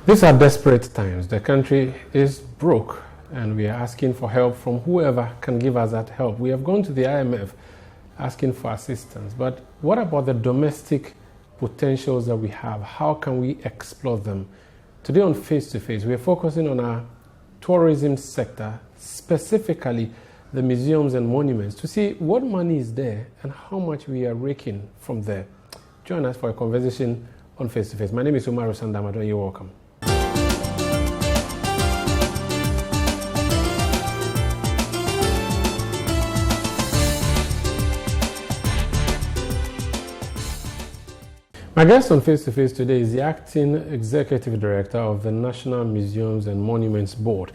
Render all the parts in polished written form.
These are desperate times. The country is broke, and we are asking for help from whoever can give us that help. We have gone to the IMF asking for assistance, but what about the domestic potentials that we have? How can we explore them? Today on Face to Face, we are focusing on our tourism sector, specifically the museums and monuments, to see what money is there and how much we are raking from there. Join us for a conversation on Face to Face. My name is Umaru Sandamado. You're welcome. My guest on Face to Face today is the Acting Executive Director of the National Museums and Monuments Board,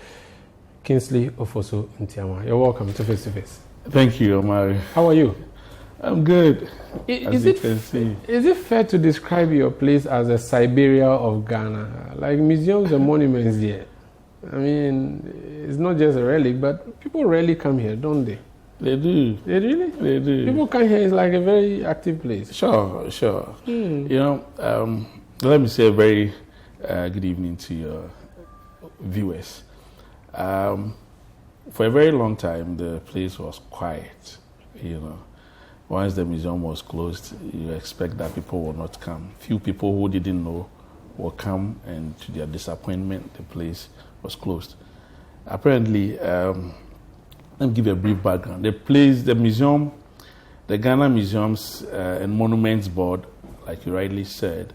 Kingsley Ofosu Ntiama. You're welcome to Face to Face. Thank you, Omari. How are you? I'm good. Is it fair to describe your place as a Siberia of Ghana? Like museums and monuments here. I mean, it's not just a relic, but people rarely come here, don't they? They do. They really? They do. People come here, it's like a very active place. Sure. You know, let me say a very good evening to your viewers. For a very long time, the place was quiet. You know, once the museum was closed, you expect that people will not come. Few people who didn't know will come, and to their disappointment, the place was closed. Apparently, let me give you a brief background. The museum, the Ghana Museums and Monuments Board, like you rightly said,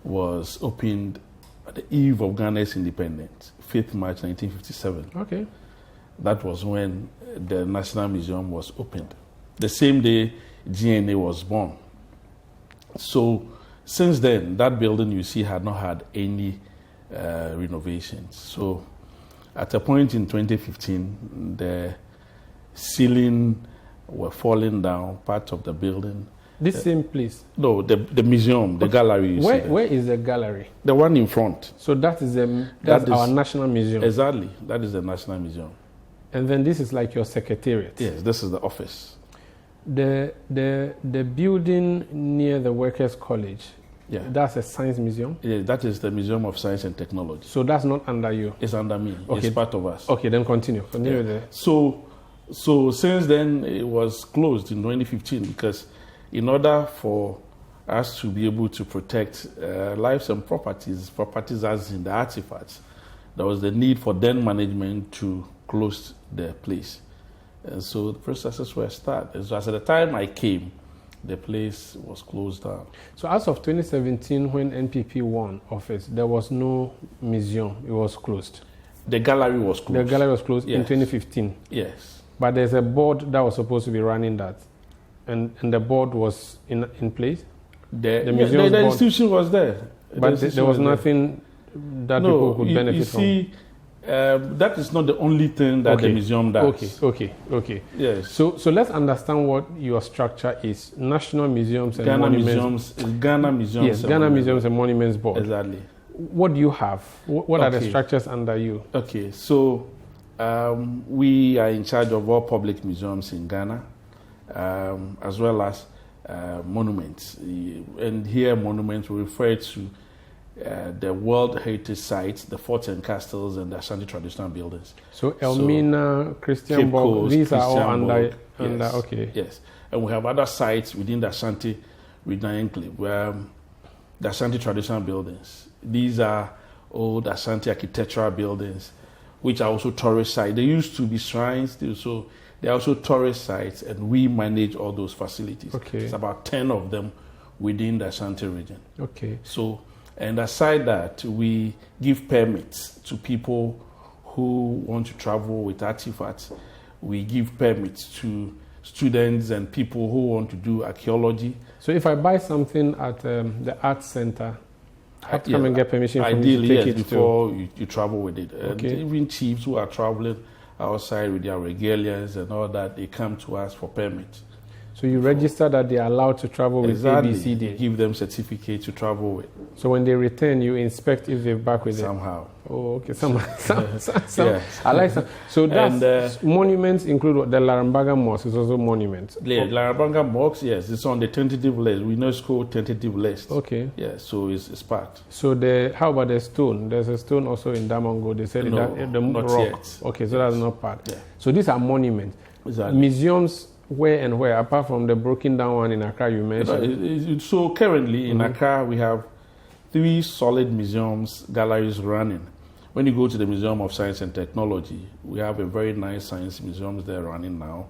was opened at the eve of Ghana's independence, 5th March 1957. Okay. That was when the National Museum was opened. The same day GNA was born. So since then, that building you see had not had any renovations. So at a point in 2015, the ceiling were falling down, part of the building. This same place? No, the museum, the gallery. Where is the gallery? The one in front. So that is our National Museum? Exactly. That is the National Museum. And then this is like your secretariat? Yes, this is the office. The building near the Workers' College, yeah, that's a science museum? Yeah, that is the Museum of Science and Technology. So that's not under you? It's under me. Okay. It's part of us. Okay, then continue. Yeah. There. So since then, it was closed in 2015 because in order for us to be able to protect lives and properties as in the artifacts, there was the need for then management to close the place. And so the processes were started. So as at the time I came, the place was closed down. So as of 2017, when NPP won office, there was no museum. It was closed. The gallery was closed. The gallery was closed, yes, in 2015. Yes. But there's a board that was supposed to be running that. And the board was in place? The institution was there. But there was nothing that people could benefit from? See, that is not the only thing that the museum does. Okay. Yes. So let's understand what your structure is. National Museums and Monuments. Ghana Museums. Yes, Ghana Museums and Monuments Board. Exactly. What do you have? What are the structures under you? Okay, so we are in charge of all public museums in Ghana, as well as monuments. And here monuments refer to the World Heritage Sites, the forts and castles, and the Ashanti traditional buildings. So Elmina, Christian Borg, these are all under, okay. Yes, and we have other sites within the Ashanti regional enclave, where the Ashanti traditional buildings. These are old Ashanti architectural buildings, which are also tourist sites. They used to be shrines, they're also tourist sites, and we manage all those facilities. Okay. It's about 10 of them within the Ashanti region. Okay. So, and aside that, we give permits to people who want to travel with artifacts. We give permits to students and people who want to do archaeology. So if I buy something at the Arts Center, I have to come and get permission from ideally, you to take it before you travel with it. Okay. And even chiefs who are traveling outside with their regalias and all that, they come to us for permits. So you register that they are allowed to travel with ABCD. Give them certificate to travel with. So when they return, you inspect if they're back with somehow. Oh, okay. Some. Yes. I like that. So that's monuments include what? The Larambaga Mosque is also monuments. Yeah, Larambaga Mosque, yes, it's on the tentative list, UNESCO tentative list. Okay. Yeah, so it's part. So how about the stone? There's a stone also in Damongo. They said no, the not rock. Yet. Okay, so that's not part. Yeah. So these are monuments. Exactly. Museums. Where and where, apart from the broken down one in Accra you mentioned? So currently in Accra, we have 3 solid museums, galleries running. When you go to the Museum of Science and Technology, we have a very nice science museum there running now.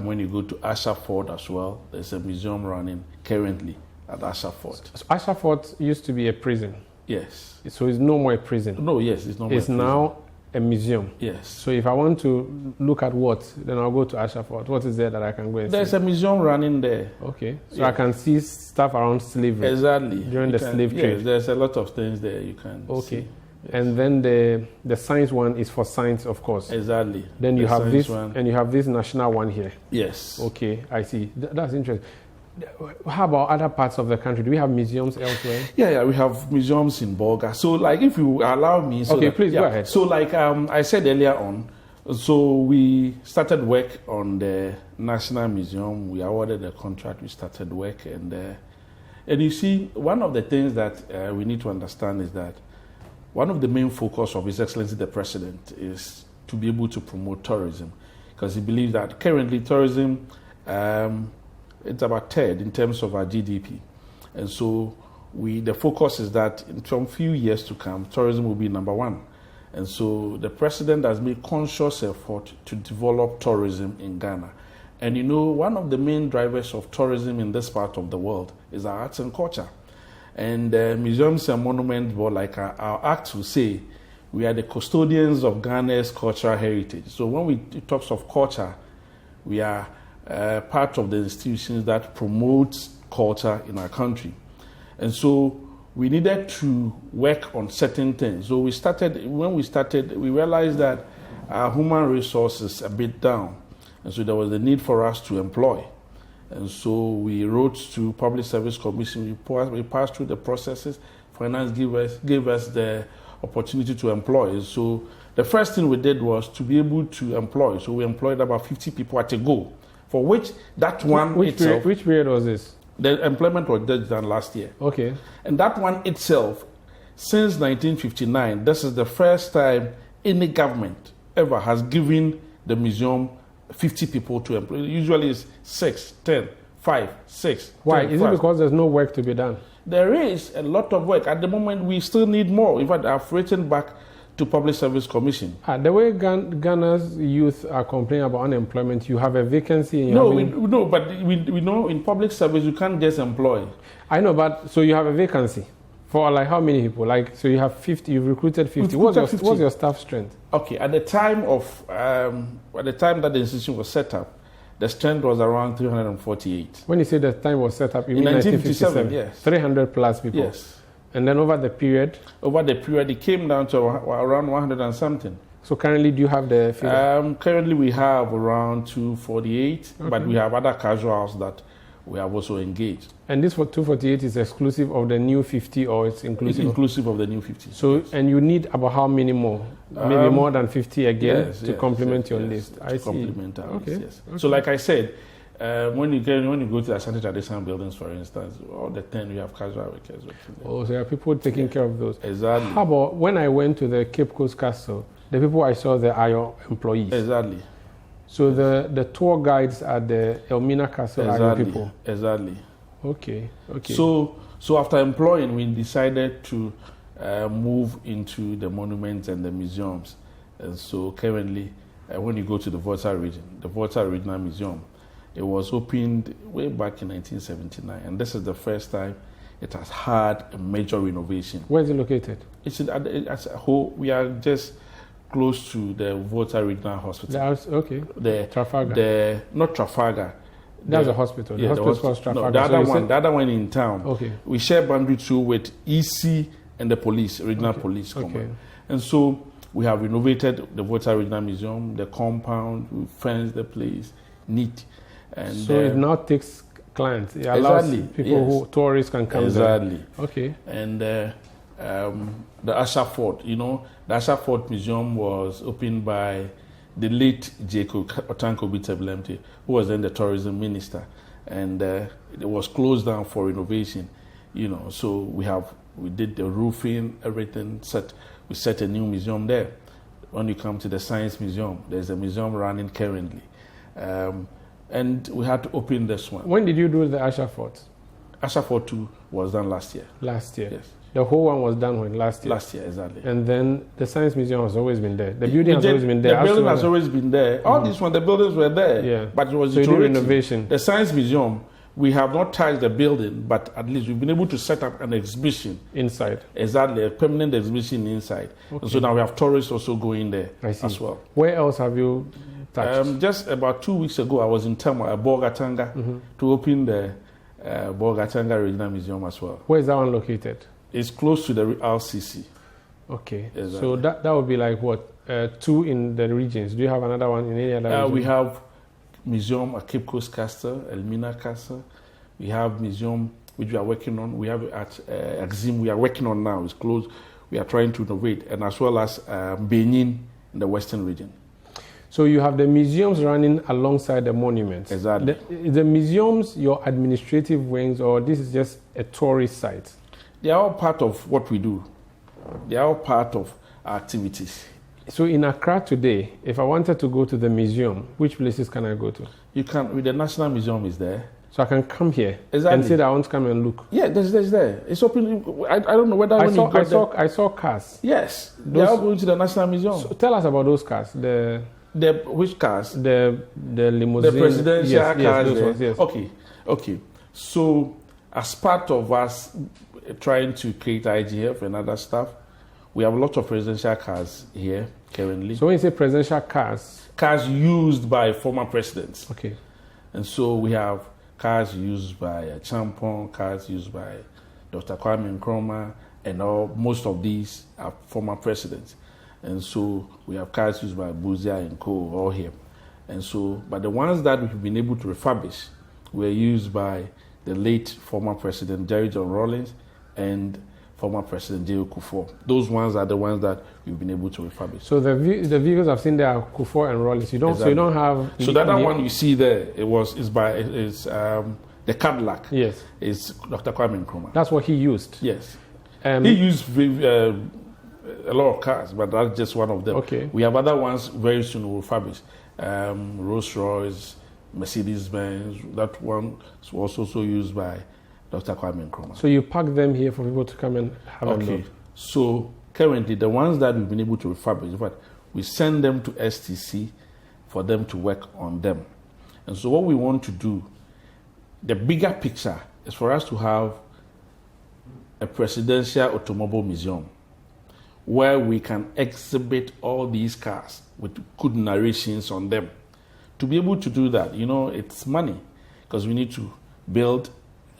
When you go to Ashford as well, there's a museum running currently at Ashford. So Ashford used to be a prison? Yes. So it's no more a prison? No, yes, it's no more a prison. It's now a museum. Yes. So if I want to look at what, then I'll go to Ashford. What is there that I can go and see? There's a museum running there. Okay. So I can see stuff around slavery. Exactly. During the slave trade. Yes, there's a lot of things there you can see. Yes. And then the science one is for science, of course. Exactly. Then you have this one. And you have this national one here. Yes. Okay, I see. That's interesting. How about other parts of the country? Do we have museums elsewhere? Yeah, we have museums in Bolga. So, like, if you allow me... Please go ahead. So, like I said earlier on, so we started work on the National Museum. We awarded a contract. We started work. And you see, one of the things that we need to understand is that one of the main focus of His Excellency the President is to be able to promote tourism. Because he believes that currently tourism... it's about third in terms of our GDP. And so the focus is that in some few years to come, tourism will be number 1. And so the president has made conscious effort to develop tourism in Ghana. And you know, one of the main drivers of tourism in this part of the world is our arts and culture. And museums and monuments, but like our act will say, we are the custodians of Ghana's cultural heritage. So when we talk of culture, we are part of the institutions that promotes culture in our country. And so we needed to work on certain things. So when we started, we realized that our human resources are a bit down. And so there was a need for us to employ. And so we wrote to Public Service Commission, we passed through the processes, finance gave us the opportunity to employ. So the first thing we did was to be able to employ. So we employed about 50 people at a go. For which which period was this? The employment was just done last year. Okay. And that one itself, since 1959, this is the first time any government ever has given the museum 50 people to employ. Usually it's 6, 10, 5, 6. Why? 10, is 5. It because there's no work to be done? There is a lot of work. At the moment, we still need more. In fact, I've written back to Public Service Commission. The way Ghana's youth are complaining about unemployment, you have a vacancy. But we know in public service you can't just employ. I know, but so you have a vacancy for like how many people? Like so you have 50. You've recruited 50. What's your staff strength? Okay, at the time that the institution was set up, the strength was around 348. When you say the time was set up, you mean 1957? Yes. 300 plus people. Yes. And then over the period? Over the period, it came down to around 100 and something. So currently, do you have the figure? Currently, we have around 248, but we have other casuals that we have also engaged. And this for 248 is exclusive of the new 50, or it's inclusive? It's inclusive of the new 50. So, yes. And you need about how many more? Maybe more than 50 again to complement your list. I see. Complement our list, yes. Okay. So, like I said, when you go to the Ashanti traditional buildings, for instance, all the 10 we have casual workers working there. Oh, so there are people taking care of those. Exactly. How about when I went to the Cape Coast Castle, the people I saw there are your employees? Exactly. So the tour guides at the Elmina Castle are your people? Exactly. Okay. So after employing, we decided to move into the monuments and the museums. And so currently, when you go to the Volta Regional Museum, it was opened way back in 1979, and this is the first time it has had a major renovation. Where is it located? As a whole, we are just close to the Volta Regional Hospital. Trafalgar. Not Trafalgar. That's a hospital. The hospital is called Trafalgar. No, the other one in town. Okay. We share boundary too with EC and the police, Regional Police Command. Okay. And so we have renovated the Volta Regional Museum, the compound, we fenced the place, neat. And so it now takes clients. It allows people who tourists can come exactly. there. Okay. And the Usher Fort, the Usher Fort Museum was opened by the late Jacob Otanko Biteblemte, who was then the tourism minister, and it was closed down for renovation. So we did the roofing, everything. We set a new museum there. When you come to the Science Museum, there's a museum running currently. And we had to open this one. When did you do the Usher Fort? Usher Fort 2 was done last year. Last year? Yes. The whole one was done when? Last year? Last year, exactly. And then the Science Museum has always been there. The building has always been there. The building has always been there. All these the buildings were there. Yeah. But it was so renovation. The Science Museum, we have not touched the building, but at least we've been able to set up an exhibition. Inside? Exactly, a permanent exhibition inside. Okay. And so now we have tourists also going there as well. Where else have you touched? Just about 2 weeks ago, I was in Tamwa, Bogatanga, to open the Bogatanga Regional Museum as well. Where is that one located? It's close to the RCC. Okay. Exactly. So that would be like what? 2 in the regions. Do you have another one in any other region? We have museum at Cape Coast Castle, Elmina Castle. We have museum which we are working on. We have at Axim we are working on now. It's closed. We are trying to innovate, and as well as Benin in the Western region. So you have the museums running alongside the monuments. Exactly. The museums, your administrative wings, or this is just a tourist site? They are all part of what we do. They are all part of our activities. So in Accra today, if I wanted to go to the museum, which places can I go to? You can. The National Museum is there. So I can come here exactly. and say that I want to come and look. Yeah, there's there. It's open. I don't know whether I saw cars. Yes, they are going to the National Museum. So tell us about those cars. Which cars? The limousine. The presidential cars. Yes, those ones, yes. Okay. So as part of us trying to create IGF and other stuff, we have a lot of presidential cars here currently. So when you say presidential cars? Cars used by former presidents. Okay. And so we have cars used by Champon, cars used by Dr. Kwame Nkrumah, and most of these are former presidents. And so we have cars used by Buzia and Co. all here. And so, but the ones that we've been able to refurbish were used by the late former president Jerry John Rawlings and former president J.O. Kufuor. Those ones are the ones that we've been able to refurbish. So the vehicles I've seen there are Kufuor and Rawlings. Exactly. So you don't have. So that one you see there, it's the Cadillac. Yes. It's Dr. Kwame Nkrumah. That's what he used. Yes. He used a lot of cars, but that's just one of them. Okay. We have other ones very soon we'll refurbish. Rolls Royce, Mercedes Benz. That one was also used by Dr. Kwame Nkrumah. So you park them here for people to come and have a look. So currently, the ones that we've been able to refurbish, in fact, we send them to STC for them to work on them. And so what we want to do, the bigger picture, is for us to have a presidential automobile museum where we can exhibit all these cars with good narrations on them. To be able to do that, it's money, because we need to build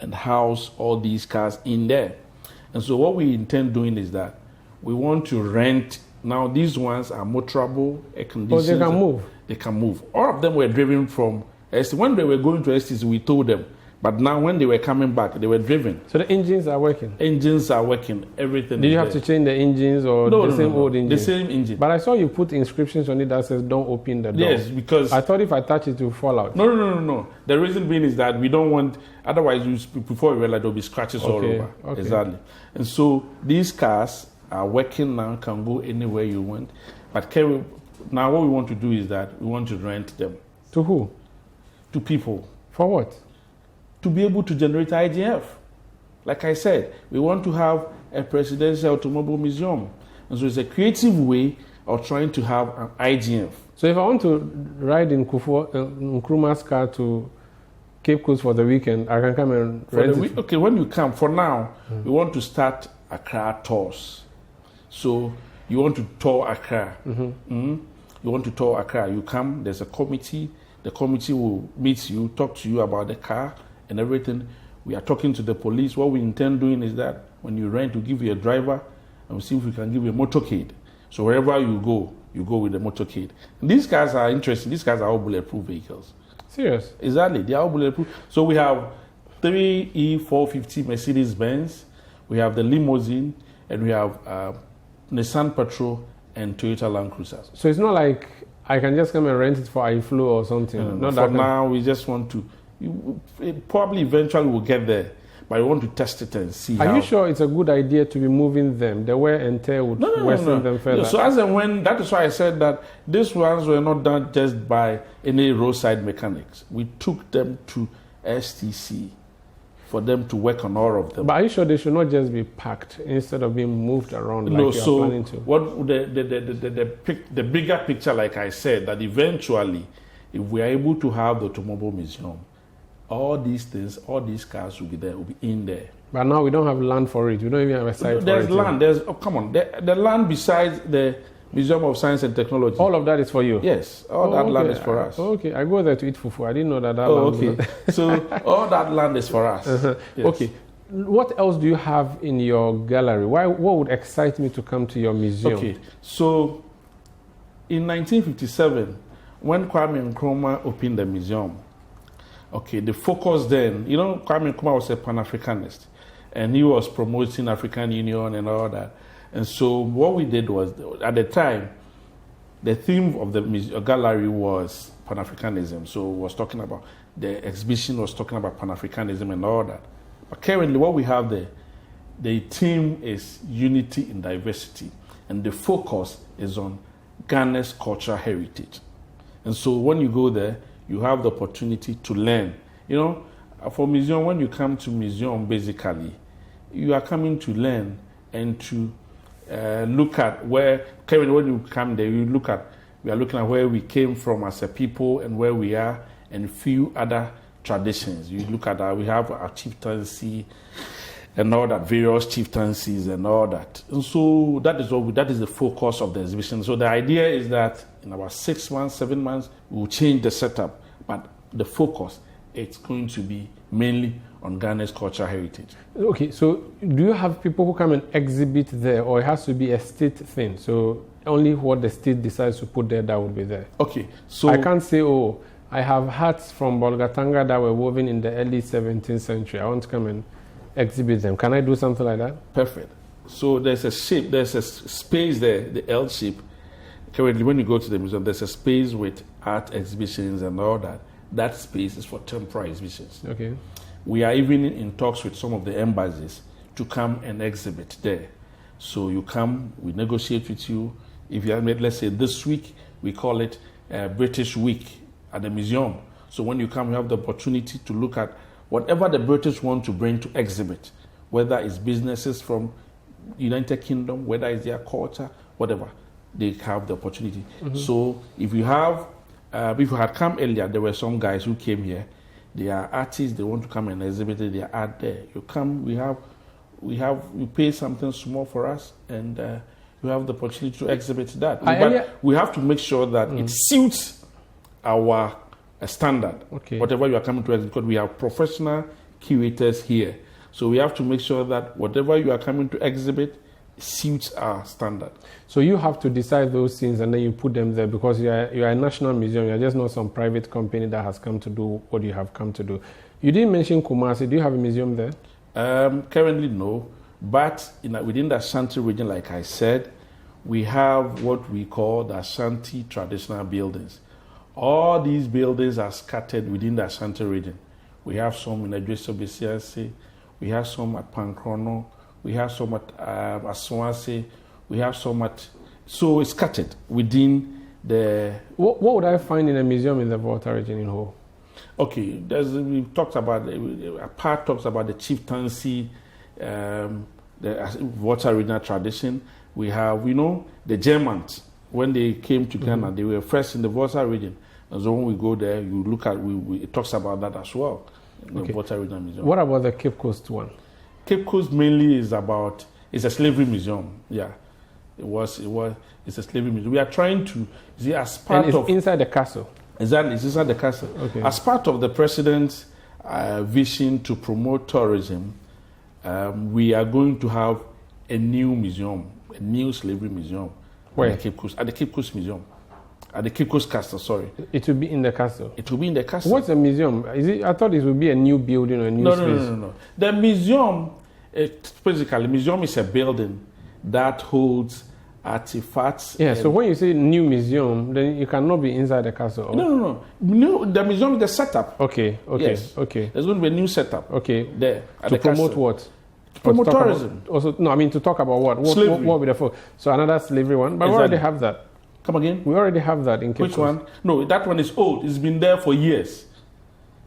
and house all these cars in there. And so what we intend doing is that we want to rent. Now these ones are motorable, air conditioned. They can move. They can move. All of them were driven from STC. When they were going to STC, we told them. But now when they were coming back, they were driven. So the engines are working? Engines are working. Everything. Did you have to change the engines or the same old engine? The same engine. But I saw you put inscriptions on it that says don't open the door. Yes, because I thought if I touch it, it will fall out. No. The reason being is that we don't want, otherwise before you realize there'll be scratches all over. Okay. Exactly. And so these cars are working now, can go anywhere you want. But now what we want to do is that we want to rent them. To who? To people. For what? To be able to generate IGF. Like I said, we want to have a presidential automobile museum. And so it's a creative way of trying to have an IGF. So if I want to ride in Nkrumah's car to Cape Coast for the weekend, I can come and rent it? Okay, when you come, for now, we want to start Accra tours. So you want to tour Accra. You want to tour Accra. You come, there's a committee. The committee will meet you, talk to you about the car and everything. We are talking to the police. What we intend doing is that when you rent, we give you a driver and we see if we can give you a motorcade. So wherever you go, you go with the motorcade. And these cars are interesting. These cars are all bulletproof vehicles. Serious? Exactly. They are all bulletproof. So we have 3 E450 Mercedes-Benz, we have the limousine, and we have Nissan Patrol and Toyota Land Cruisers. So it's not like I can just come and rent it for iFlow or something? No, for now, we just want to, it probably eventually will get there, but we want to test it and see. Are you sure it's a good idea to be moving them? The wear and tear would worsen them further? So as and when, that is why I said that these ones were not done just by any roadside mechanics. We took them to STC for them to work on all of them. But are you sure they should not just be packed instead of being moved around like you're planning to? What the bigger picture, like I said, that eventually, if we are able to have the automobile museum, all these things, all these cars will be there, will be in there. But now we don't have land for it. We don't even have a site for it. There's land. The land besides the Museum of Science and Technology. All of that is for you? Yes. All that land is for us. Okay. I go there to eat fufu. I didn't know that land. Okay. So all that land is for us. Yes. Okay. What else do you have in your gallery? What would excite me to come to your museum? Okay. So in 1957, when Kwame Nkrumah opened the museum, okay, the focus then, Kwame Nkrumah was a Pan-Africanist, and he was promoting African Union and all that. And so what we did was, at the time, the theme of the gallery was Pan-Africanism. So it was talking about, the exhibition was talking about Pan-Africanism and all that. But currently what we have there, the theme is unity in diversity. And the focus is on Ghana's cultural heritage. And so when you go there, you have the opportunity to learn. For museum, when you come to museum, basically, you are coming to learn and to look at where, Kevin, when you come there, we are looking at where we came from as a people and where we are, and a few other traditions. You look at that, we have our chieftaincy and all that, various chieftaincies and all that. And so that is the focus of the exhibition. So the idea is that in about 6 months, 7 months, we'll change the setup, but the focus, it's going to be mainly on Ghana's cultural heritage. Okay, so do you have people who come and exhibit there, or it has to be a state thing? So only what the state decides to put there, that would be there? Okay, so I can't say, I have hats from Bolgatanga that were woven in the early 17th century. I want to come and exhibit them. Can I do something like that? Perfect. So there's a shape, there's a space there, the L shape. Currently, when you go to the museum, there's a space with art exhibitions and all that. That space is for temporary exhibitions. Okay. We are even in talks with some of the embassies to come and exhibit there. So you come, we negotiate with you. If you have made, let's say this week, we call it British Week at the museum. So when you come, you have the opportunity to look at whatever the British want to bring to exhibit, whether it's businesses from United Kingdom, whether it's their culture, whatever, they have the opportunity. Mm-hmm. So if you had come earlier, there were some guys who came here. They are artists, they want to come and exhibit their art there. You come, you pay something small for us, and you have the opportunity to exhibit that. But we have to make sure that it suits our standard, whatever you are coming to exhibit, because we have professional curators here. So we have to make sure that whatever you are coming to exhibit suits our standard. So you have to decide those things and then you put them there, because you are a national museum. You're just not some private company that has come to do what you have come to do. You didn't mention Kumasi. Do you have a museum there? Currently, no. But within the Ashanti region, like I said, we have what we call the Ashanti traditional buildings. All these buildings are scattered within the Ashanti region. We have some in Adweso Besiase, we have some at Pankrono, we have some at Aswase, we have some at... So it's scattered within the... What would I find in a museum in the Volta region in Ho? Okay, we talked about... A part talks about the chieftaincy, the Volta regional tradition. We have, the Germans. When they came to Ghana, they were first in the Volta region. And so when we go there, you look at, it talks about that as well, in the Volta Regional Museum. What about the Cape Coast one? Cape Coast mainly is it's a slavery museum. Yeah, it's a slavery museum. We are trying to, as part of... inside the castle? Exactly, it's inside the castle. Okay. As part of the president's vision to promote tourism, we are going to have a new museum, a new slavery museum. Where? At the Cape Coast Museum. At the Cape Coast Castle, sorry. It will be in the castle? It will be in the castle. What's a museum? I thought it would be a new building or a new space. No. The museum, basically, museum is a building that holds artifacts. Yeah, so when you say new museum, then you cannot be inside the castle. Or? No. The museum is the setup. Okay. Yes. Okay. There's going to be a new setup. Okay. There. To promote what? To promote tourism. To talk about what? Slavery. What would the So another slavery one? But we already have that. Come again? We already have that in Cape Which one? No, that one is old. It's been there for years.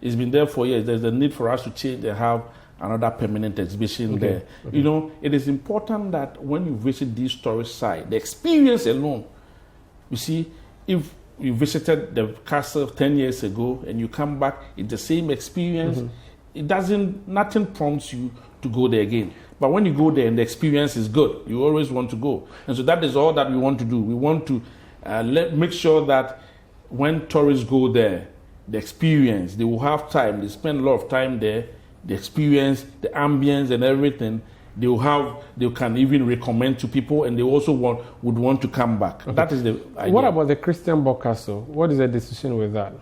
There's a need for us to change and have another permanent exhibition there. Okay. It is important that when you visit these tourist sites, the experience alone, you see, if you visited the castle 10 years ago and you come back, it's the same experience. Nothing prompts you to go there again. But when you go there and the experience is good, you always want to go. And so that is all that we want to do. We want to make sure that when tourists go there, the experience, they will have time, they spend a lot of time there, the experience, the ambience and everything, they can even recommend to people, and they also would want to come back. Okay. That is the idea. What about the Christianborg Castle? What is the decision with that?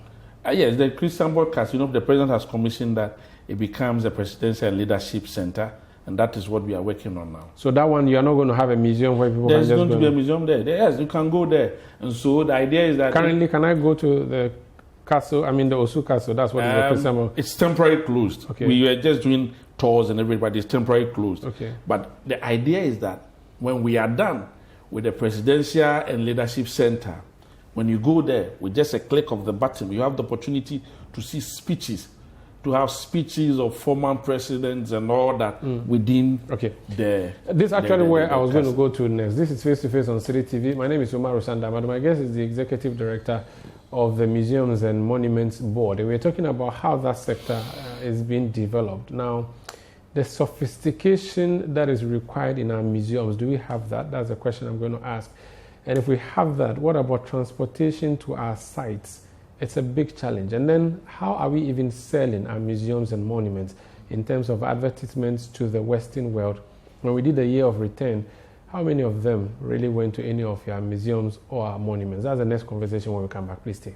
Yes, the Christianborg Castle, the president has commissioned that it becomes a presidential leadership center, and that is what we are working on now. So that one, you are not going to have a museum where people There's going to be a museum there. Yes, you can go there. And so the idea is that... Currently, can I go to the castle, the Osu Castle? That's what the Christianborg... It's temporarily closed. Okay. We are just doing tours and everybody. It's temporarily closed. Okay. But the idea is that when we are done with the Presidential and Leadership Center, when you go there, with just a click of the button, you have the opportunity to see speeches, to have speeches of former presidents and all that within the... This is actually where I was going to go to next. This is Face to Face on Citi TV. My name is Umar Rusanda. My guest is the Executive Director of the Museums and Monuments Board. And we're talking about how that sector is being developed. Now, the sophistication that is required in our museums, do we have that? That's the question I'm going to ask. And if we have that, what about transportation to our sites? It's a big challenge. And then how are we even selling our museums and monuments in terms of advertisements to the Western world? When we did the Year of Return, how many of them really went to any of your museums or our monuments? That's the next conversation when we come back. Please stay.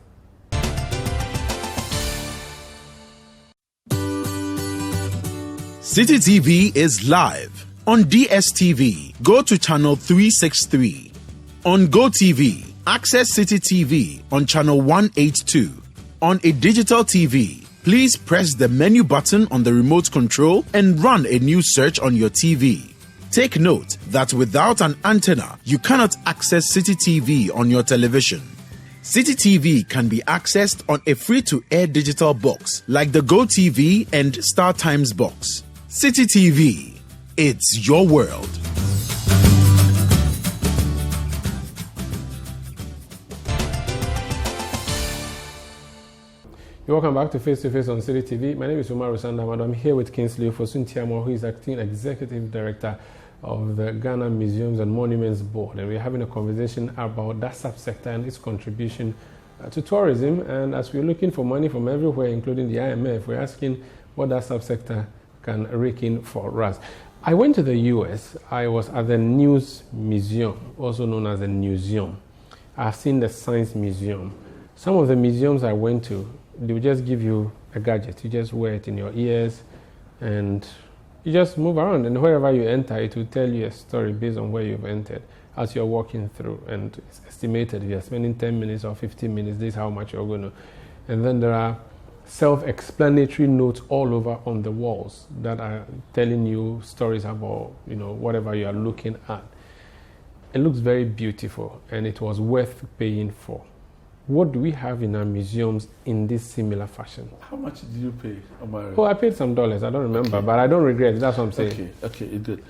Citi TV is live on DSTV. Go to channel 363. On GoTV, access Citi TV on channel 182. On a digital TV, please press the menu button on the remote control and run a new search on your TV. Take note that without an antenna, you cannot access Citi TV on your television. Citi TV can be accessed on a free-to-air digital box like the GoTV and StarTimes box. Citi TV, it's your world. Welcome back to Face on Citi TV. My name is Umar Rusanda. I'm here with Kingsley Fosuntiamo, who is acting Executive Director of the Ghana Museums and Monuments Board. And we're having a conversation about that subsector and its contribution to tourism. And as we're looking for money from everywhere, including the IMF, we're asking what that subsector can rake in for us. I went to the US. I was at the News Museum, also known as the Newseum. I've seen the Science Museum. Some of the museums I went to, they will just give you a gadget. You just wear it in your ears and you just move around. And wherever you enter, it will tell you a story based on where you've entered as you're walking through. And it's estimated if you're spending 10 minutes or 15 minutes, this is how much you're going to. And then there are self-explanatory notes all over on the walls that are telling you stories about, whatever you are looking at. It looks very beautiful and it was worth paying for. What do we have in our museums in this similar fashion? How much did you pay, Omar? Oh, I paid some dollars. I don't remember, but I don't regret. That's what I'm saying. Okay, good.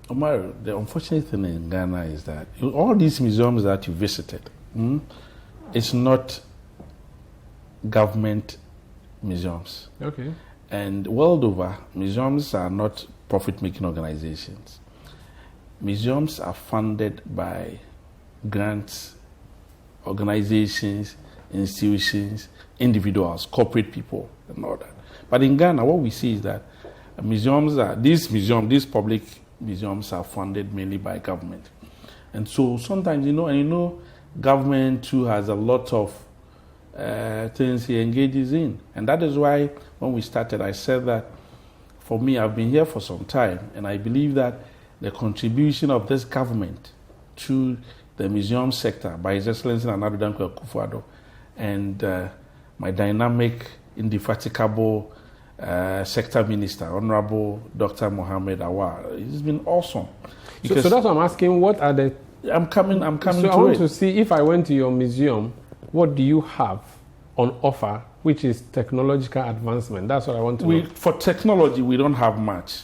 Omar, the unfortunate thing in Ghana is that all these museums that you visited, it's not government museums. Okay. And world over, museums are not profit-making organizations. Museums are funded by grants, organizations, institutions, individuals, corporate people, and all that. But in Ghana, what we see is that these public museums are funded mainly by government. And so sometimes, government too has a lot of things he engages in. And that is why when we started, I said that for me, I've been here for some time, and I believe that the contribution of this government to the museum sector by His Excellency Nana Addo Dankwa Akufo-Addo and my dynamic, indefatigable sector minister, Honorable Dr. Mohammed Awar, it's been awesome. So that's what I'm asking. What are the... I'm coming so to I want it. to see, if I went to your museum, what do you have on offer, which is technological advancement? That's what I want to know. For technology, we don't have much.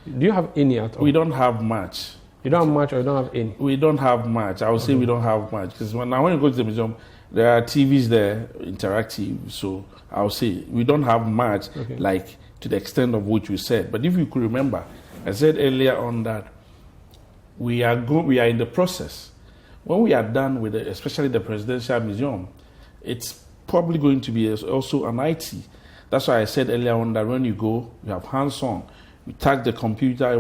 Do you have any at all? We don't have much. You don't have much, or you don't have any? We don't have much. I would say we don't have much. Because when you go to the museum, there are TVs there, interactive. So I would say we don't have much, like to the extent of which we said. But if you could remember, I said earlier on that we are in the process. When we are done with especially the Presidential Museum, it's probably going to be also an IT. That's why I said earlier on that when you go, you have hands-on. You tag the computer. You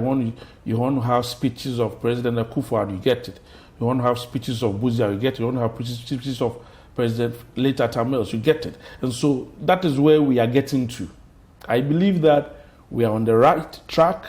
want to have speeches of President Akufo-Addo, you get it. You want to have speeches of Buzia, you get it. You want to have speeches of President later Tamils, you get it. And so that is where we are getting to. I believe that we are on the right track,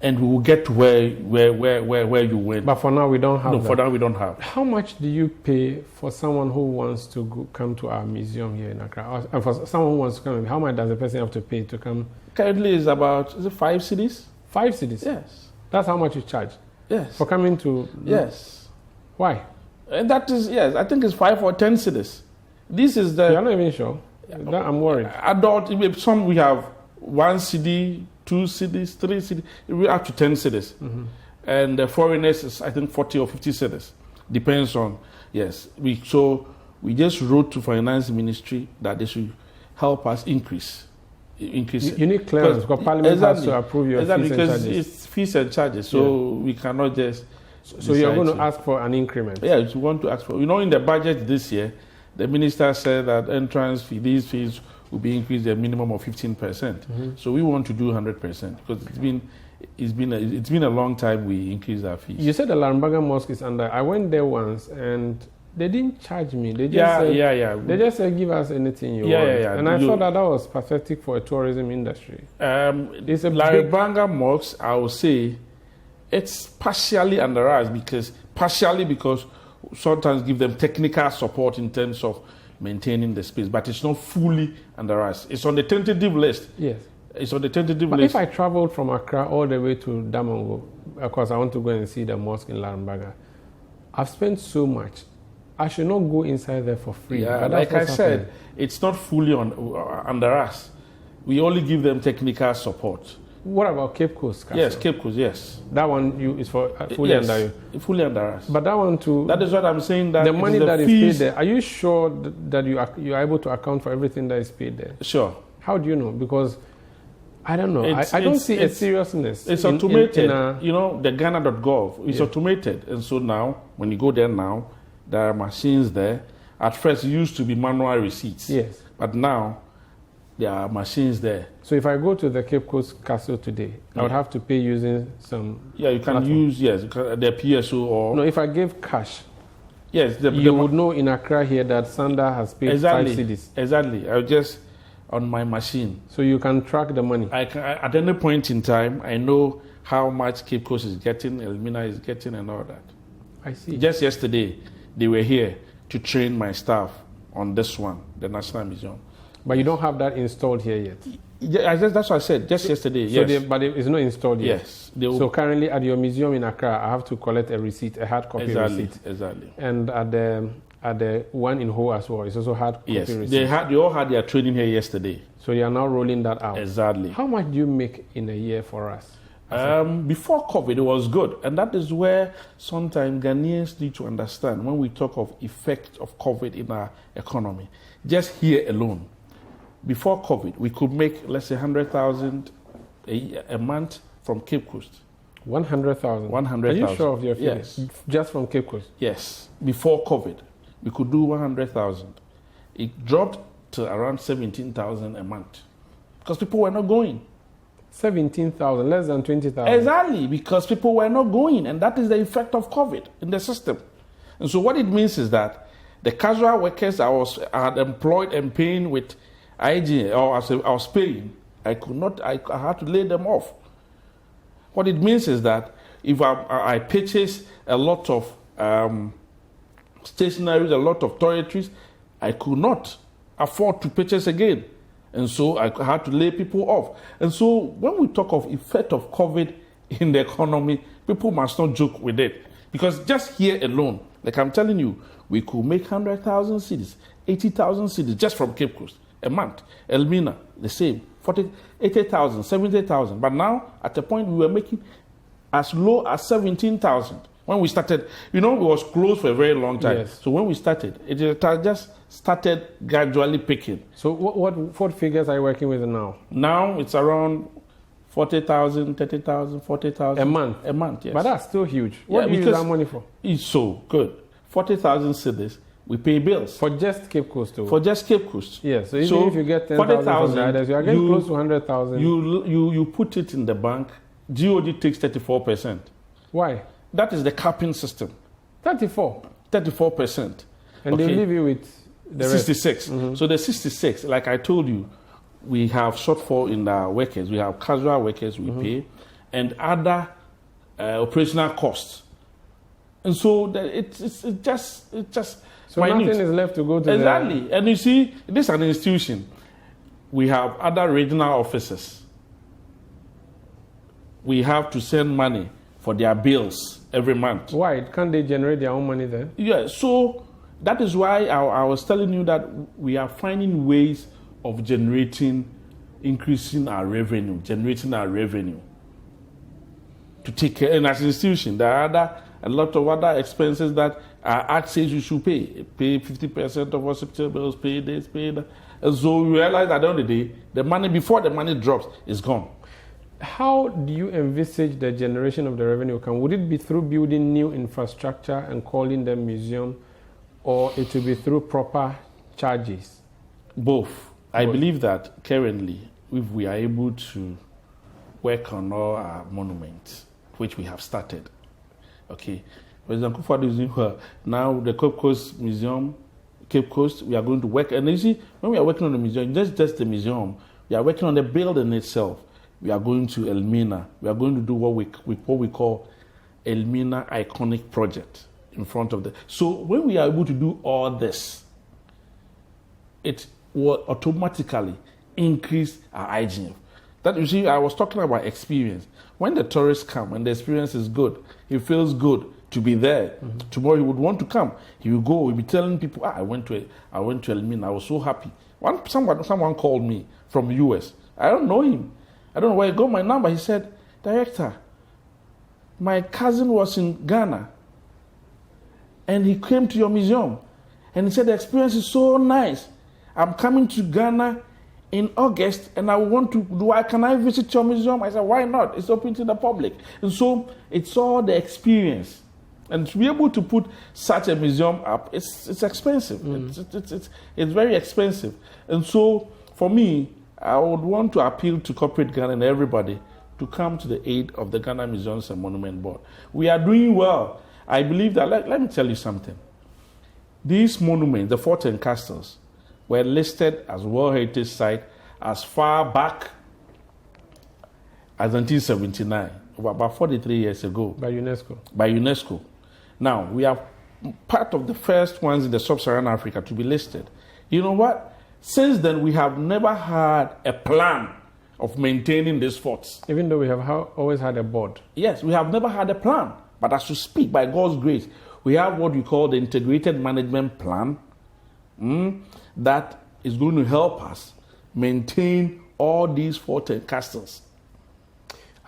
and we will get to where you went. But for now, we don't have. No, for now we don't have. How much do you pay for someone who wants to come to our museum here in Accra? And for someone who wants to come, how much does the person have to pay to come? Currently, it's about 5 cedis. 5 cedis? Yes. That's how much you charge? Yes. For coming to... Yes. Why? And that is, yes, I think it's 5 or 10 cedis. This is the... You're not even sure? I'm worried. Adult, some we have 1 cedi, 2 cedis, 3 cedis, we're up to 10 cedis. Mm-hmm. And the foreigners is, I think, 40 or 50 cedis. Depends on, yes. So we just wrote to Finance Ministry that they should help us increase. You need clearance because Parliament has to approve your fees and charges. It's fees and charges, so we cannot just... So you're going to ask for an increment? Yes, we want to ask for... in the budget this year, the minister said that entrance fee, these fees will be increased a minimum of 15%. Mm-hmm. So we want to do 100% because it's been a long time we increased our fees. You said the Larambaga Mosque is under... I went there once and... They didn't charge me. They just said, They just said, give us anything you want. And I thought that was pathetic for a tourism industry. It's a Larambaga Mosque, I would say, it's partially under us because sometimes give them technical support in terms of maintaining the space, but it's not fully under us. It's on the tentative list. Yes. It's on the tentative but list. If I traveled from Accra all the way to Damongo, of course I want to go and see the mosque in Larambaga, I've spent so much. I should not go inside there for free. Yeah, like I said, it's not fully under us. We only give them technical support. What about Cape Coast Castle? Yes, Cape Coast, yes. That one is for fully under you? Fully under us. But that one too... That is what I'm saying. That the money that is paid there, are you sure that you are able to account for everything that is paid there? Sure. How do you know? Because I don't know. I don't see a seriousness. It's automated. The Ghana.gov, it's automated. And so now, when you go there now, there are machines there. At first, it used to be manual receipts. Yes. But now, there are machines there. So if I go to the Cape Coast Castle today, I would have to pay using some... Yeah, you can platform. Use, the PSO or... No, if I gave cash, yes, you would know in Accra here that Sanda has paid 5 cedis. Exactly. I'll just... on my machine. So you can track the money? At any point in time, I know how much Cape Coast is getting, Elmina is getting and all that. I see. Just yesterday, they were here to train my staff on this one, the National Museum. But you don't have that installed here yet? Yeah, that's what I said, just yesterday, yes. But it's not installed yet? Yes. So currently at your museum in Accra, I have to collect a receipt, a hard copy receipt. Exactly. And at the one in Ho as well, it's also hard copy receipt. They all had their training here yesterday. So you are now rolling that out? Exactly. How much do you make in a year for us? Before COVID, it was good. And that is where sometimes Ghanaians need to understand when we talk of effect of COVID in our economy. Just here alone, before COVID, we could make, let's say, 100,000 a month from Cape Coast. 100,000? 100,000. Are you sure of your figures? Yes. Just from Cape Coast? Yes. Before COVID, we could do 100,000. It dropped to around 17,000 a month because people were not going. 17,000, less than 20,000. Exactly, because people were not going, and that is the effect of COVID in the system. And so what it means is that the casual workers I had employed and paying with IG, or I was paying, I had to lay them off. What it means is that if I purchase a lot of stationaries, a lot of toiletries, I could not afford to purchase again. And so I had to lay people off. And so when we talk of effect of COVID in the economy, people must not joke with it. Because just here alone, like I'm telling you, we could make 100,000 cedis, 80,000 cedis just from Cape Coast a month. Elmina, the same, 80,000, 70,000. But now, at a point, we were making as low as 17,000. When we started, it was closed for a very long time. Yes. So when we started, it just started gradually picking. So what figures are you working with now? Now it's around 40,000, 30,000, 40,000. A month? A month, yes. But that's still huge. What do you use that money for? It's so good. 40,000 cedis, we pay bills. For just Cape Coast, too? For just Cape Coast. Yes, so even if you get 10,000 from the others, you are getting close to 100,000. You put it in the bank, GOD takes 34%. Why? That is the capping system. 34%? 34%. And they leave you with the 66. Mm-hmm. So the 66, like I told you, we have shortfall in our workers. We have casual workers we pay, and other operational costs. And so it's just so minute. Nothing is left to go to exactly. And you see, this is an institution. We have other regional offices. We have to send money for their bills every month. Why? Can't they generate their own money then? Yeah, so that is why I was telling you that we are finding ways of increasing our revenue, generating our revenue to take care. And as an institution, there are a lot of other expenses that our act says you should pay. Pay 50% of hospital bills, pay this, pay that. And so we realize at the end of the day, the money, before the money drops, is gone. How do you envisage the generation of the revenue? Would it be through building new infrastructure and calling them museum, or it will be through proper charges? Both. I believe that currently, if we are able to work on all our monuments, which we have started, okay. For example, now the Cape Coast Museum, Cape Coast, we are going to work. And you see, when we are working on the museum, just the museum, we are working on the building itself. We are going to Elmina. We are going to do what we call Elmina Iconic Project in front of the. So when we are able to do all this, it will automatically increase our IGF. That you see, I was talking about experience. When the tourists come and the experience is good, it feels good to be there. Mm-hmm. Tomorrow he would want to come. He will go. He'll be telling people, I went to Elmina. I was so happy. Someone called me from US. I don't know him. I don't know where he got my number. He said, Director, my cousin was in Ghana and he came to your museum and he said the experience is so nice. I'm coming to Ghana in August and can I visit your museum? I said, why not? It's open to the public. And so it's all the experience. And to be able to put such a museum up, it's expensive. It's very expensive. And so for me, I would want to appeal to corporate Ghana and everybody to come to the aid of the Ghana Museums and Monument Board. We are doing well. I believe that, let me tell you something. These monuments, the forts and castles, were listed as World Heritage Site as far back as 1979, about 43 years ago. By UNESCO. By UNESCO. Now, we are part of the first ones in the sub-Saharan Africa to be listed. You know what? Since then, we have never had a plan of maintaining these forts. Even though we have always had a board. Yes, we have never had a plan. But as we speak, by God's grace, we have what we call the Integrated Management Plan that is going to help us maintain all these forts and castles.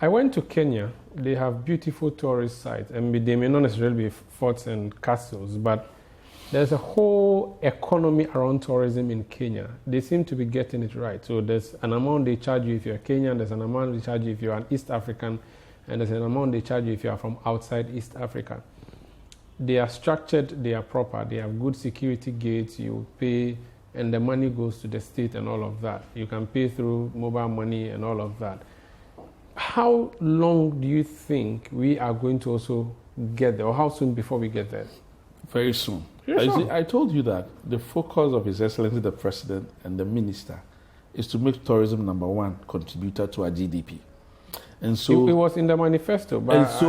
I went to Kenya. They have beautiful tourist sites. And they may not necessarily be forts and castles, but there's a whole economy around tourism in Kenya. They seem to be getting it right. So there's an amount they charge you if you're Kenyan, there's an amount they charge you if you're an East African, and there's an amount they charge you if you are from outside East Africa. They are structured, they are proper, they have good security gates, you pay, and the money goes to the state and all of that. You can pay through mobile money and all of that. How long do you think we are going to also get there, or how soon before we get there? Very soon. Yes, I told you that the focus of His Excellency the President and the Minister is to make tourism number one contributor to our GDP. And so it was in the manifesto, but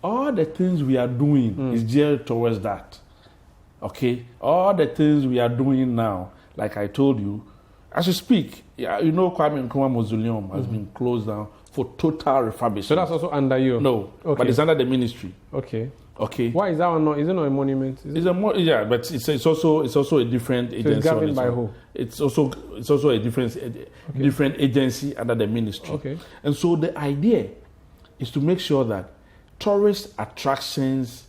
all the things we are doing is geared towards that. Okay, all the things we are doing now, like I told you, as you speak, you know, Kwame Nkrumah Mausoleum has been closed down for total refurbishment. So that's also under you? No, okay. But it's under the ministry. Okay. Okay. Why is that one not? Is it not a monument? But it's also a different agency. So it's governed by who? It's also a different agency under the ministry. Okay. And so the idea is to make sure that tourist attractions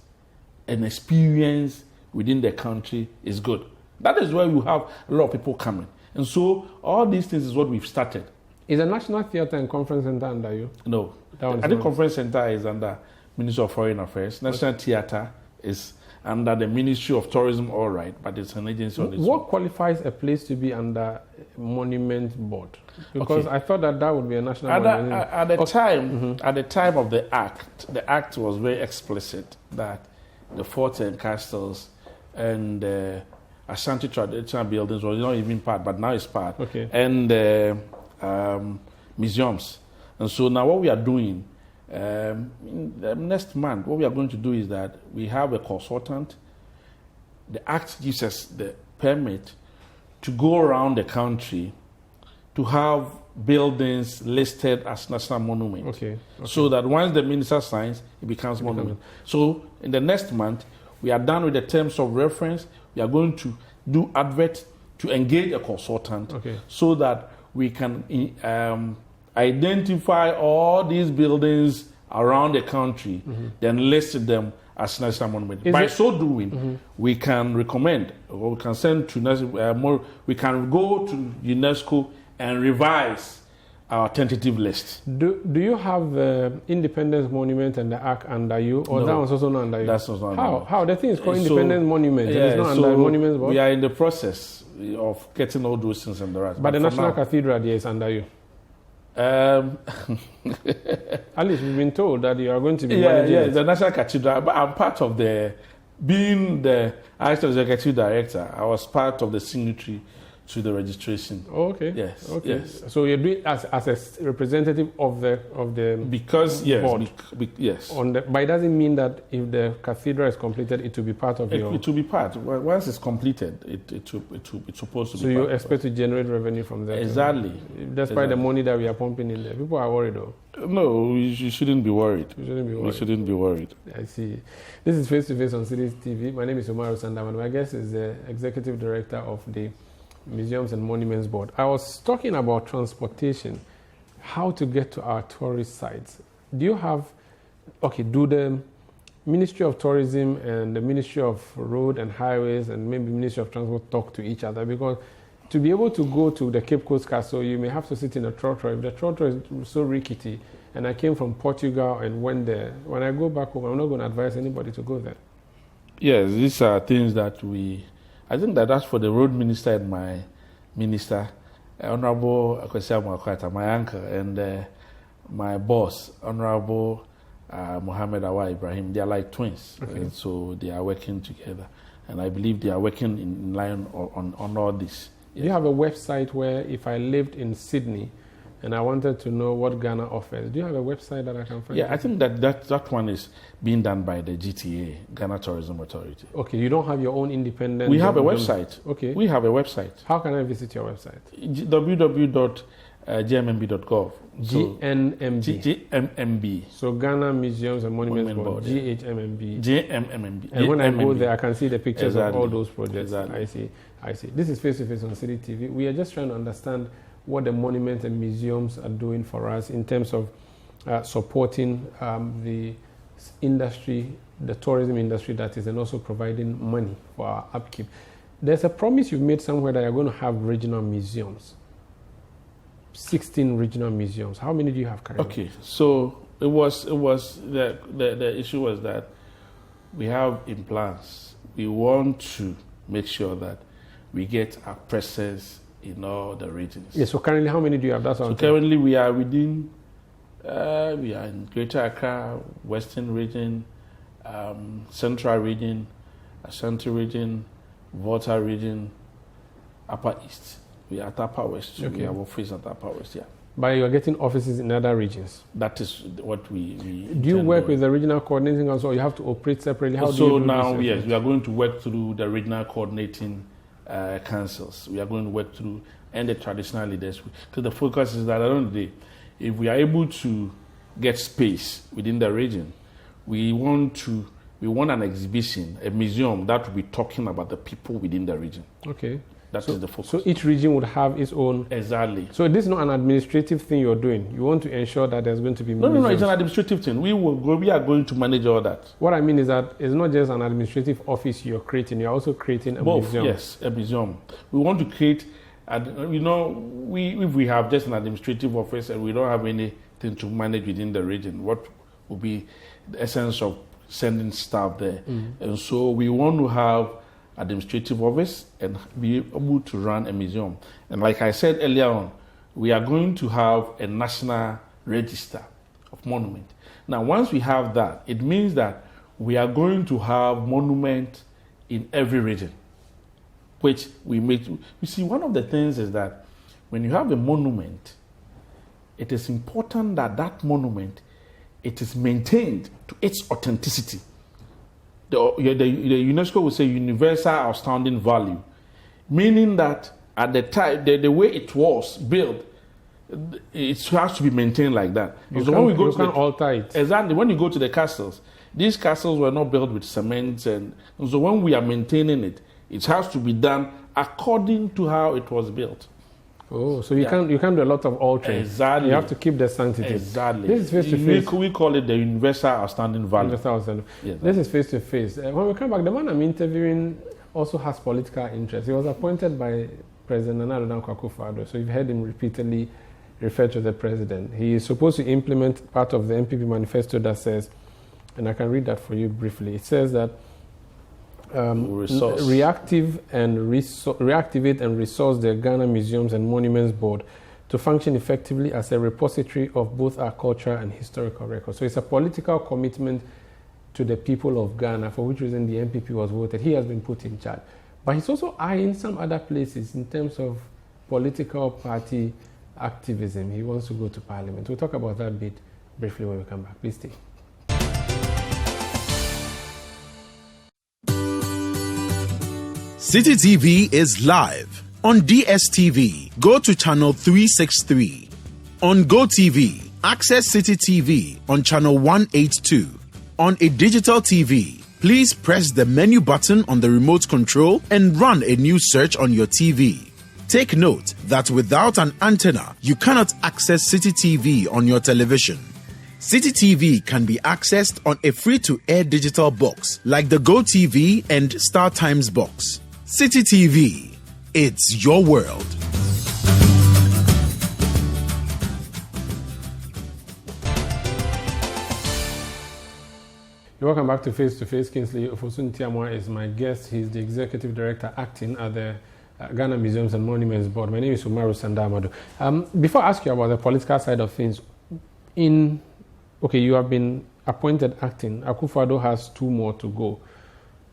and experience within the country is good. That is why you have a lot of people coming. And so all these things is what we've started. Is the National Theatre and Conference Center under you? No. I think Conference Center is under Ministry of Foreign Affairs. National Theatre is under the Ministry of Tourism, all right, but it's an agency on its own. What qualifies a place to be under Monument Board? Because I thought that would be a national monument. At the time of the act was very explicit that the forts and castles and Ashanti traditional buildings were not even part, but now it's part. Okay. And museums. And so now what we are doing, next month, what we are going to do is that we have a consultant. The Act gives us the permit to go around the country to have buildings listed as national monuments. Okay. So that once the minister signs, it becomes monument. So in the next month, we are done with the terms of reference. We are going to do advert to engage a consultant so that we can identify all these buildings around the country, then list them as national monuments. By so doing, we can recommend, or we can send to we can go to UNESCO and revise our tentative list. Do you have the Independence Monument and the Ark under you, or that one's also not under you? That's also not under me. How? The thing is called Independence Monument. It's not under Monuments Board. We are in the process of getting all those things and the rest. But the National Cathedral there is under you. At least we've been told that you are going to be managing it. The National Cathedral. But I'm part of being the Acting Executive Director. I was part of the signatory to the registration. Okay. Yes. Okay. Yes. So you're doing as a representative of the board. Yes. But it doesn't mean that if the cathedral is completed, it will be part of your. It will be part. Once it's completed, it's supposed to be. So you expect to generate revenue from there. Exactly. Despite the money that we are pumping in there, people are worried though. No, you shouldn't be worried. You shouldn't be worried. We shouldn't be worried. I see. This is Face to Face on Citi TV. My name is Omar Sandaman. My guest is the Executive Director of the Museums and Monuments Board. I was talking about transportation, how to get to our tourist sites. Do the Ministry of Tourism and the Ministry of Road and Highways and maybe Ministry of Transport talk to each other? Because to be able to go to the Cape Coast Castle, you may have to sit in a trotro. If the trotro is so rickety, and I came from Portugal and went there, when I go back home, I'm not going to advise anybody to go there. Yes, these are things that I think that's for the road minister and my minister, Honorable Akwesi Amoakwata, my uncle, and my boss, Honorable Mohammed Awa Ibrahim. They are like twins, and so they are working together. And I believe they are working in line on all this. Yes. You have a website where if I lived in Sydney and I wanted to know what Ghana offers, do you have a website that I can find? Yeah, I think that one is being done by the GTA, Ghana Tourism Authority. Okay, you don't have your own independent... We have a website. Okay. We have a website. How can I visit your website? www.gmmb.gov. GMMB. So Ghana Museums and Monuments Board. GHMMB. GMMB. And when I go there, I can see the pictures of all those projects. Exactly. I see. This is Face to Face on Citi TV. We are just trying to understand what the monuments and museums are doing for us in terms of supporting the industry, the tourism industry that is, and also providing money for our upkeep. There's a promise you've made somewhere that you're going to have regional museums. 16 regional museums. How many do you have currently? Okay, so it was the issue was that we have implants. We want to make sure that we get our presence in all the regions. Yes, so currently how many do you have? That's so currently we are within, we are in Greater Accra, Western region, Central region, Ashanti region, Volta region, Upper East. We are at Upper West. Okay. We have offices at Upper West, yeah. But you are getting offices in other regions? That is what we do you work with the regional coordinating council, or you have to operate separately? How so do you do now, this? Yes, we are going to work through the regional coordinating councils. We are going to work through, and the traditional leaders. Because the focus is that at the end of the day, if we are able to get space within the region, we want an exhibition, a museum that will be talking about the people within the region. Okay. That is the focus. So each region would have its own... Exactly. So this is not an administrative thing you're doing. You want to ensure that there's going to be... No, it's an administrative thing. We are going to manage all that. What I mean is that it's not just an administrative office you're creating. You're also creating a museum. Yes, a museum. We want to create... if we have just an administrative office and we don't have anything to manage within the region, what will be the essence of sending staff there? And so we want to have administrative office and be able to run a museum. And like I said earlier on, we are going to have a national register of monuments. Now, once we have that, it means that we are going to have monuments in every region, which we make. You see, one of the things is that when you have a monument, it is important that that monument, it is maintained to its authenticity. The UNESCO will say universal outstanding value, meaning that at the time, the way it was built, it has to be maintained like that. You can't alter it. Exactly. When you go to the castles, these castles were not built with cement, and so when we are maintaining it, it has to be done according to how it was built. Oh, so you can't do a lot of altering. Exactly. You have to keep the sanctity. Exactly. This is face-to-face. We call it the universal outstanding value. Yes, this is face-to-face. When we come back, the man I'm interviewing also has political interest. He was appointed by President Nana Addo Dankwa Akufo-Addo, so you've heard him repeatedly refer to the president. He is supposed to implement part of the MPP manifesto that says, and I can read that for you briefly. It says that reactivate and resource the Ghana Museums and Monuments Board to function effectively as a repository of both our cultural and historical records. So it's a political commitment to the people of Ghana, for which reason the MPP was voted. He has been put in charge. But he's also eyeing some other places in terms of political party activism. He wants to go to Parliament. We'll talk about that bit briefly when we come back. Please stay. Citi TV is live on DSTV. Go to channel 363. On GoTV, access Citi TV on channel 182. On a digital TV, please press the menu button on the remote control and run a new search on your TV. Take note that without an antenna, you cannot access Citi TV on your television. Citi TV can be accessed on a free-to-air digital box like the GoTV and StarTimes box. Citi TV, it's your world. Welcome back to Face to Face. Kingsley Ofosun Tiamwa is my guest. He's the Executive Director acting at the Ghana Museums and Monuments Board. My name is Umaru Sandamadu. Before I ask you about the political side of things, you have been appointed acting. Akufo-Addo has 2 more to go.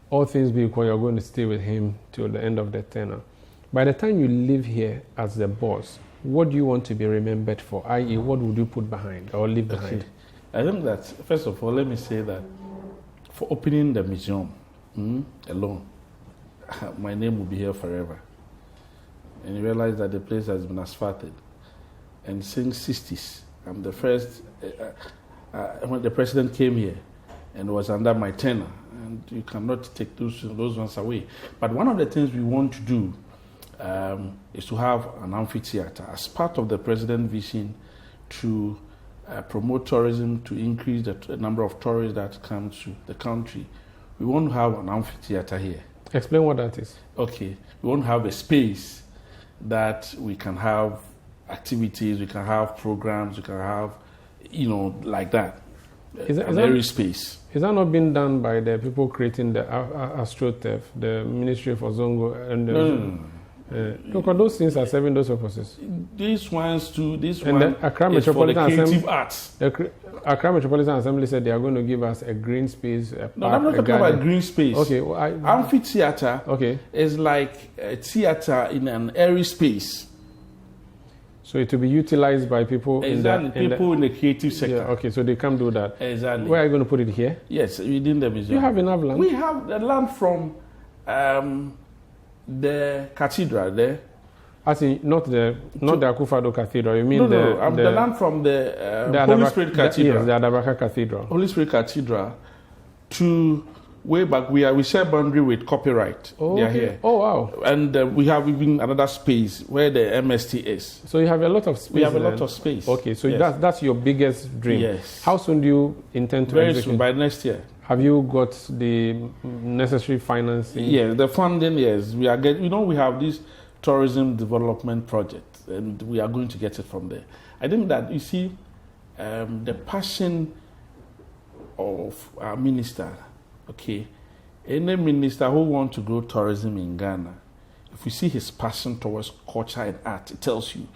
All things being equal, you're going to stay with him till the end of the tenure. By the time you leave here as the boss, what do you want to be remembered for? I.e., what would you put behind or leave behind? I think that, first of all, let me say that for opening the museum alone, my name will be here forever. And you realize that the place has been asphalted. And since 60s, I'm the first, when the president came here and was under my tenure, and you cannot take those ones away. But one of the things we want to do is to have an amphitheater as part of the president's vision to promote tourism, to increase the number of tourists that come to the country. We want to have an amphitheater here. Explain what that is. Okay. We want to have a space that we can have activities, we can have programs, we can have, like that. Every space. Is that not been done by the people creating the AstroTurf, the Ministry of Ozongo? And Because those things are serving those purposes. These ones too. This and one the Accra is for the Metropolitan creative Assembly, arts. The Accra Metropolitan Assembly said they are going to give us a green space, a park, No, I'm not talking about green space. Okay, well, amphitheater okay. is like a theater in an airy space. So it will be utilized by people exactly. in the creative sector. Yeah, okay, so they can do that. Exactly. Where are you going to put it here? Yes, within the museum. You have enough land? We have the land from the cathedral there. As in, not the Akufo-Addo Cathedral. You mean the land from the Holy Spirit Cathedral. Yes, the Adabaka Cathedral. Holy Spirit Cathedral to way back. We share boundary with copyright. Oh, they are okay. here. Oh, wow. And we have even another space where the MST is. So you have a lot of space. We have a lot of space. Okay, so yes. that's your biggest dream. Yes. How soon do you intend to Very execute? soon, by next year. Have you got the necessary financing? Yes, the funding, yes. We are we have this tourism development project, and we are going to get it from there. I think that, you see, the passion of our minister, okay, any minister who wants to grow tourism in Ghana, if you see his passion towards culture and art, it tells you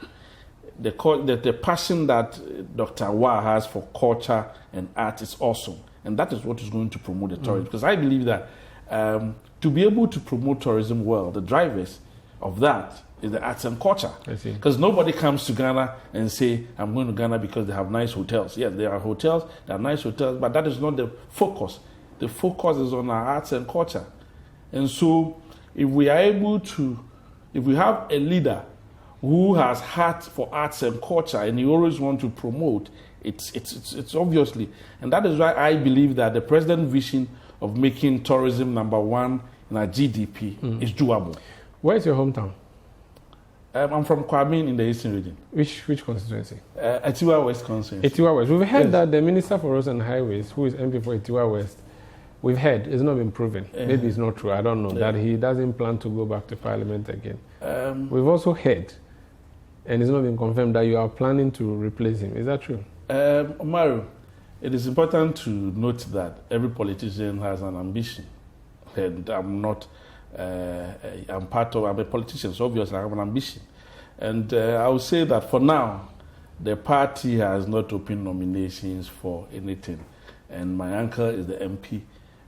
the passion that Dr. Wah has for culture and art is awesome. And that is what is going to promote the tourism. Because I believe that to be able to promote tourism well, the drivers of that is the arts and culture. Because nobody comes to Ghana and say, I'm going to Ghana because they have nice hotels. Yes, there are hotels, there are nice hotels, but that is not the focus. The focus is on our arts and culture. And so if we are able to, if we have a leader who has heart for arts and culture and he always wants to promote, it's obviously, and that is why I believe that the president's vision of making tourism number one in our GDP is doable. Where is your hometown? I'm from Kwabin in the Eastern Region. Which constituency? Etiwa West constituency. Etiwa West. We've heard that the Minister for Roads and Highways, who is MP for Etiwa West, we've heard, it's not been proven. Maybe it's not true, I don't know, that he doesn't plan to go back to Parliament again. We've also heard, and it's not been confirmed, that you are planning to replace him. Is that true? Mario, it is important to note that every politician has an ambition. And I'm a politician, so obviously I have an ambition. And I would say that for now, the party has not opened nominations for anything. And my uncle is the MP.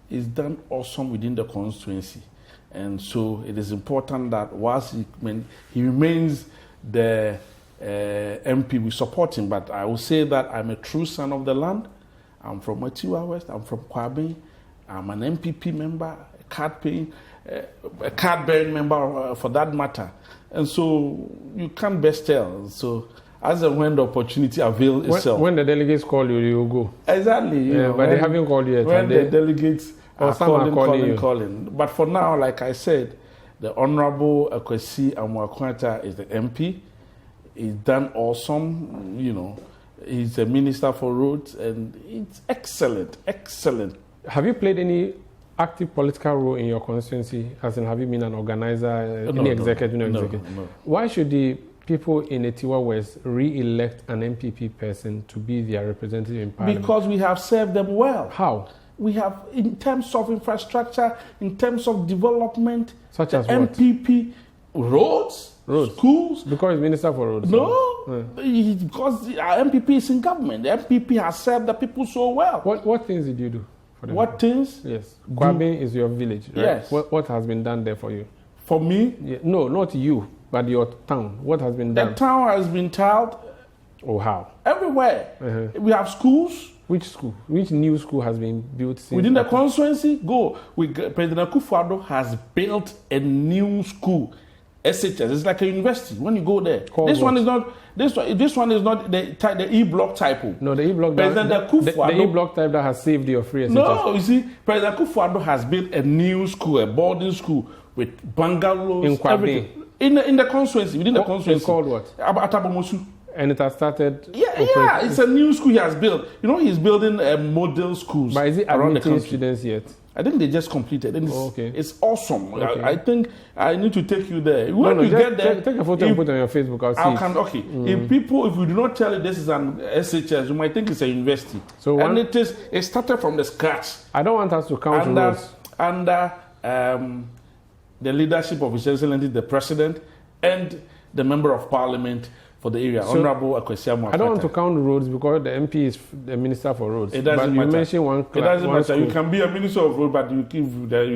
He's done awesome within the constituency. And so it is important that whilst he remains the MP, we support him. But I will say that I'm a true son of the land. I'm from Etiwa West. I'm from Kwabin. I'm an MPP member, a card-bearing member for that matter. And so you can't best tell. So as and when the opportunity avails itself. When the delegates call you, you go. Exactly. But they haven't called you yet. When the delegates are calling. But for now, like I said, the Honorable Akwesi Amwakwanta is the MP. He's done awesome, He's a minister for roads, and it's excellent. Have you played any active political role in your constituency? As in, have you been an organizer, executive? No. Why should the people in Etiwa West re-elect an MPP person to be their representative in Parliament? Because we have served them well. How? We have, in terms of infrastructure, in terms of development, such as MPP, roads, schools. Because he's Minister for Roads. No, because our MPP is in government. The MPP has served the people so well. What things did you do for them? What things? Yes. Kwabin is your village, right? Yes. What has been done there for you? For me? Yeah. No, not you, but your town. What has been done? The town has been tiled. Oh, how? Everywhere. We have schools. Which school? Which new school has been built since? Within the constituency? President Akufo-Addo has built a new school. SHS. It's like a university. When you go there, this one is not the E-block type. No, the E-block. The E-block type that has saved your free SHS. No, you see, President Akufo-Addo has built a new school, a boarding school with bungalows. In Kwabin. In the constituency, within the constituency. It's called what? Atabomosu. And it has started. Yeah, it's a new school he has built. He's building model schools. But is it around the students yet? I think they just completed. And it's awesome. Okay. I think I need to take you there. When you get there, take a photo and put it on your Facebook. I'll see. If we do not tell you this is an SHS, you might think it's a university. And it started from the scratch. I don't want us to count roads. Under the leadership of His Excellency the President and the Member of Parliament for the area, So, Honorable Akwesiamu. I don't want to count roads because the MP is the Minister for Roads. It doesn't but matter. You mentioned one. It doesn't one matter. school. You can be a Minister of Roads, but you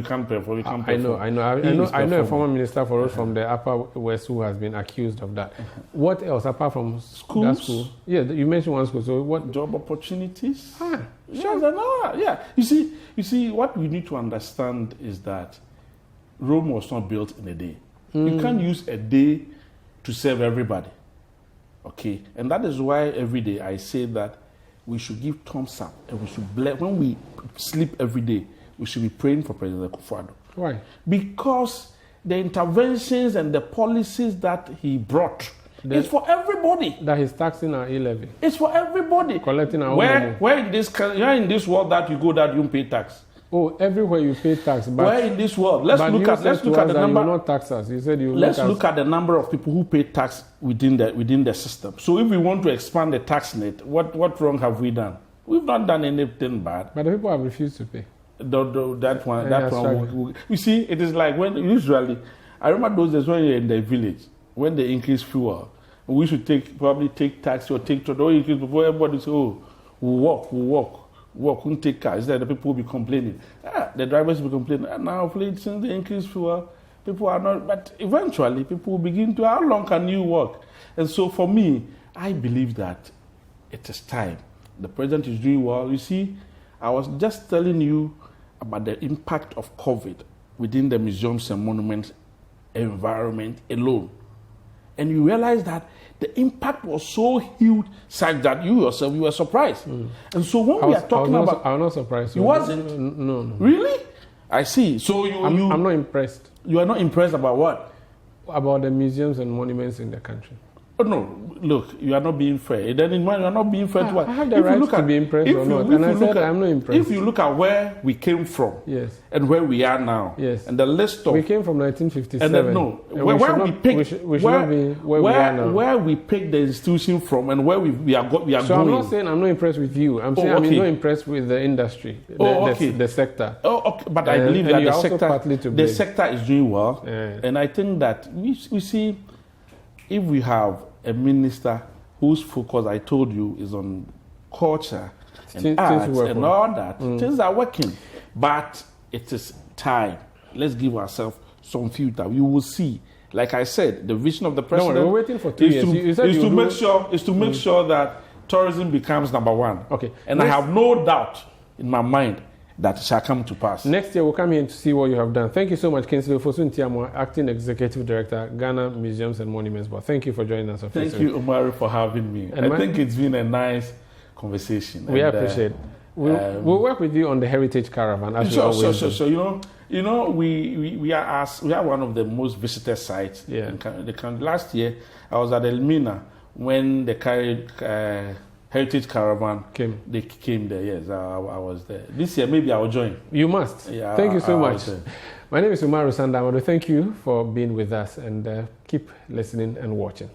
can't perform. You can't perform. I know a former Minister for Roads from the Upper West who has been accused of that. What else apart from Schools? That school? Yeah, you mentioned one school. So what? Job opportunities? Sure. Yeah. You see, what we need to understand is that Rome was not built in a day. You can't use a day to serve everybody. Okay, and that is why every day I say that we should give thumbs up and we should bless. When we sleep every day, we should be praying for President Akufo-Addo. Why? Because the interventions and the policies that he brought is for everybody. That he's taxing our e-levy. It's for everybody. Collecting our own money. Where you're in this world that you go that you don't pay tax. Oh, everywhere you pay tax. But where in this world? Let's look at the number. You will not tax us. You said you. Let's look at the number of people who pay tax within the system. So if we want to expand the tax net, what wrong have we done? We've not done anything bad. But the people have refused to pay. That one. You see, it is like when usually, I remember those days when you're in the village, when they increase fuel, we should probably take tax or take to increase before everybody say, oh, we'll walk, won't take cars. Then the people will be complaining. The drivers will be complaining. And now, since they increase fuel, people are not. But eventually, people will begin to, how long can you walk? And so for me, I believe that it is time. The president is doing well. You see, I was just telling you about the impact of COVID within the museums and monuments environment alone. And you realize that the impact was so huge such that you yourself, you were surprised. And so when we are talking about... I was not surprised. You wasn't? No. Really? I see. So I'm not impressed. You are not impressed about what? About the museums and monuments in the country. Oh, no, look, you are not being fair. Then you are not being fair to what? I have the right to be impressed or not. And I said I'm not impressed. If you look at where we came from, yes, and where we are now, yes, and the list of... We came from 1957. And then, no, where we picked... We should not be where we are now. Where we picked the institution from and where we are going. So I'm not saying I'm not impressed with you. I'm saying I'm not impressed with the industry, the sector. Oh, okay. But I believe that the sector is doing well. Yeah. And I think that we see, if we have a minister whose focus, I told you, is on culture and arts and all that, things are working. But it is time. Let's give ourselves some future. You will see. Like I said, the vision of the president we're waiting for 2 years. is to make sure that tourism becomes number one. Okay. And I have no doubt in my mind that shall come to pass. Next year, we'll come here to see what you have done. Thank you so much, Kingsley Ofosu Ntiamoa, Acting Executive Director, Ghana Museums and Monuments Board. Thank you for joining us. Thank you, Omari, for having me. And I think it's been a nice conversation. We appreciate it. We'll work with you on the Heritage Caravan. As we always do. So you know, we are one of the most visited sites in the country. Last year, I was at Elmina when they carried Heritage Caravan came. They came there. Yes, I was there. This year, maybe I'll join. You must. Yeah, thank you so much. My name is Umaru Sandamado. Thank you for being with us, and keep listening and watching.